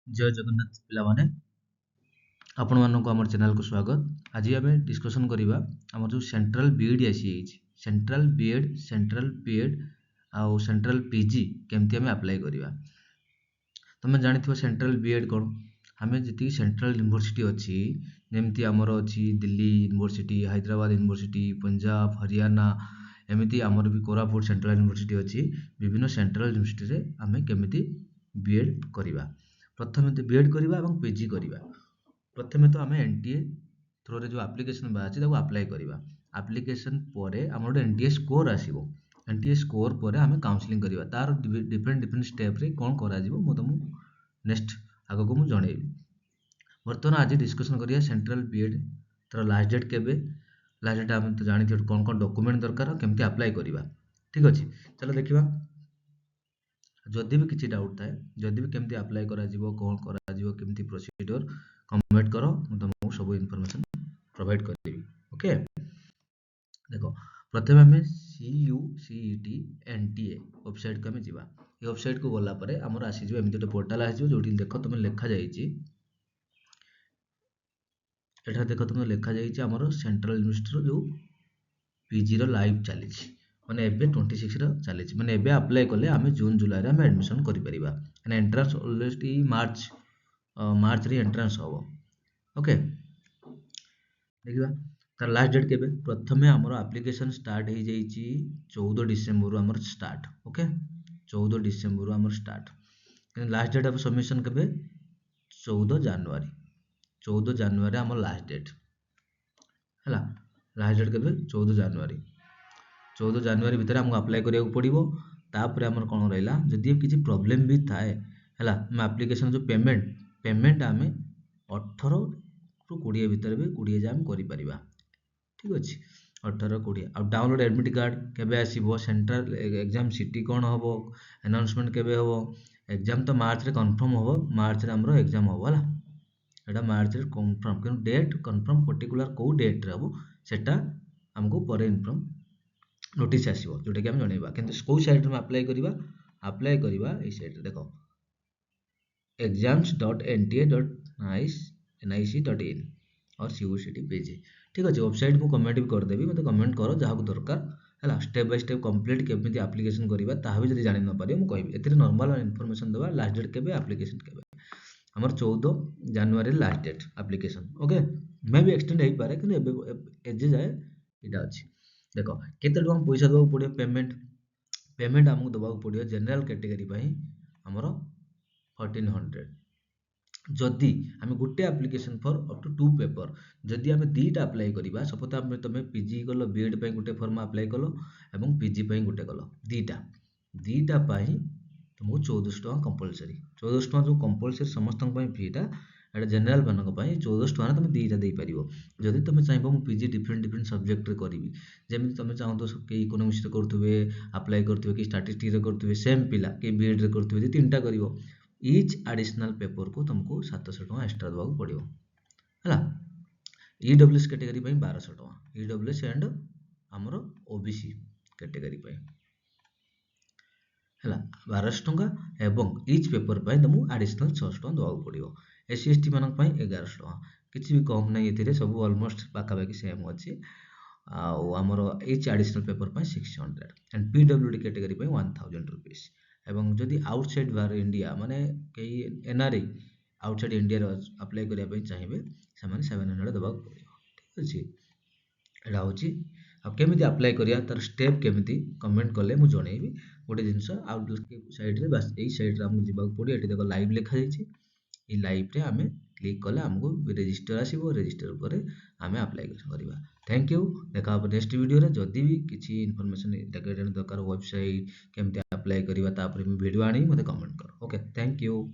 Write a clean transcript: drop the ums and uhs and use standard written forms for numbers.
जय जगन्नाथ पिलामाने आपण मानक आम चैनल को स्वागत। आज आम डिस्कसन करवा आम जो सेंट्रल बीएड आसी सेंट्रल बीएड आउ सेंट्रल पीजी केमती आम अप्लाई करवा। तुम जानी सेंट्रल बीएड कौन आम जी सेंट्रल यूनिवर्सिटी अच्छी जमती आमर अच्छी दिल्ली यूनिवर्सिटी हैदराबाद यूनिवर्सिटी पंजाब हरियाणा एमती आमर भी कोरापुट सेंट्रल यूनिवर्सिटी अच्छी विभिन्न सेंट्रल यूनिवर्सिटी आम केमी बीएड करवा। प्रथम तो बीएड करवा और पीजी करवा। प्रथम तो आम एनटीए थ्रो रे जो एप्लिकेशन बाहर अप्लाई करवा। एप्लिकेशन पर आम गोटे एनटीए स्कोर आसो। एनटीए स्कोर पर आम काउंसलिंग करवा तार डिफरेंट डिफरेंट स्टेप रे कौन करा तुमको नेक्स्ट आगक मुझे जनइबी। बर्तमान आज डिस्कसन करिया सेंट्रल बीएड तार लास्ट डेट केबे। लास्ट डेट आम तो जानी कौन कौन डॉक्यूमेंट दरकार केमती अप्लाई करवा। ठीक अच्छे चलो देखा जदि भी किसी डाउट थाए जदि भी केमती अप्लाई करा कौन करा केमती प्रोसीजर कमेंट करो मैं तुमको सब इनफॉरमेशन प्रोवाइड करेंगे। ओके देखो प्रथम आम CUCET NTA वेबसाइट को आम जावा। ये वेबसाइट को गला परे आमर आसीज एमती गोटे पोर्टाल आसीज जो देख तुम लिखा जाइए देख तुम लिखा जाइए आमर सेंट्रल यूनिवर्सिटी जो पीजी लाइव चली मैंने एबे 26 चली मैंने एबे अप्लाई कले आम जून जुलाई रे आम एडमिशन करि परिबा। एंट्रांस ऑलरेडी मार्च रे एंट्रांस हम। ओके देखा तार लास्ट डेट केबे प्रथम आमर एप्लिकेशन स्टार्ट हो जाइए 14 डिसेम्बर आमर स्टार्ट। ओके 14 डिसेम्बर आमर start last date of submission केबे 14 जनवरी 14 जनवरी आमर लास्ट डेट है। लास्ट डेट केबे 14 जनवरी भितर आमको अप्लाई करिया पड़ो। तापर आमर कौन रहा जदि किसी प्रोब्लेम भी थाए है एप्लिकेशन जो पेमेंट आम 18 ରୁ 20 भितर भी 20 जाए कर। ठीक अच्छे 18 20 आ डाउनलोड एडमिट कार्ड केबे आसीबो सेंट्रल एग्जाम सिटी कौन हम अनाउंसमेंट केबे हम एग्जाम तो मार्च रे कंफर्म हम मार्च रे हमरो एग्जाम हम है एटा मार्च रे कंफर्म कि डेट कंफर्म पर्टिकुलर को डेट रे हम सेटा हमको पर इनफॉर्म नोटिस आसीबो जोटा कि हम जणैबा किंतु को साइट में अप्लाई करबा ए साइट देखो exams.nta.nic.in और CUCET पेज। ठीक अच्छे वेबसाइट को कमेंट भी करदेवी मतलब कमेंट करो जहाँ दरकार है स्टेप बाय स्टेप कंप्लीट केमी एप्लिकेशन करवा ताहा भी जब जानी न पारे मुझे कहबी ए नॉर्मल इनफॉरमेशन देवा। लास्ट डेट केबे एप्लिकेशन केबे हमर 14 जनवरी लास्ट डेट एप्लिकेशन। ओके मे भी एक्सटेंड हो पारे कि एजे जाए यहाँ अच्छी देख केते टका पैसा देवा पड़ो पेमेंट आमको देवा पड़ो जनरल कैटेगरी आमर 1400 जदि आम गोटे application for up to 2 paper जदि आम दीटा अप्लाई करवा सपोज तुम पीजी कल बीएड गोटे फॉर्म अप्लाई कल और पीजी गोटे कल दीटा तुमको 1400 टका कंपलसरी 1400 टका जो कंपलसरी समस्त फीटा एटा जनरल मानक 1400 टका तुम दीटा दे पार। जदि तुम चाहिए मुझे पीजी डिफरेंट डिफरेंट सब्जेक्ट करी जमी तुम चाहूँ कि इकोनोमिक्स करुवे अप्लाई करुवे कि स्टाटिस्टिक्स करुवे सेम पिला कि बीएड करुवे 3टा कर ईच एडिशनल पेपर को तुमको 700 टका एक्स्ट्रा देवा पड़ो है। EWS कैटेगरी 1200 टका EWS एंड आमर OBC कैटेगरी है 1200 टका एवं ईच पेपर तुमको एडिशनल 600 टका देवा पड़ो। SC ST मानक 1100 टका किसी भी कम नहीं ये सब ऑलमोस्ट पाखापाखि सेम अच्छे आमर each additional paper 600 and PWD category 1000 rupees एवं जदि आउटसाइड बाहर इंडिया माने कई NRI आउटसाइड इंडिया अप्लाई करने चाहिए से 700 देवा पड़ो। ठीक अच्छे यहाँ हूँ केमी अप्लाई करिया तार स्टेप केमी कमेंट कले मुझे जनइबी। गोटे जिनस आउटलुक साइड रे बस यही साइड रे आमको जावाक पड़ो। ये देख लाइव लिखा जाइए ये लाइव रे आम क्लिक कले आमको रजिस्टर आसो रजिस्टर पर आम अप्लाई करवा। थैंक यू देखा नेक्स्ट वीडियो रे जदि भी किसी इनफॉरमेशन दरकार वेबसाइट केमती अप्लाई करवा वीडियो आनी मत कमेंट करो। Okay thank you.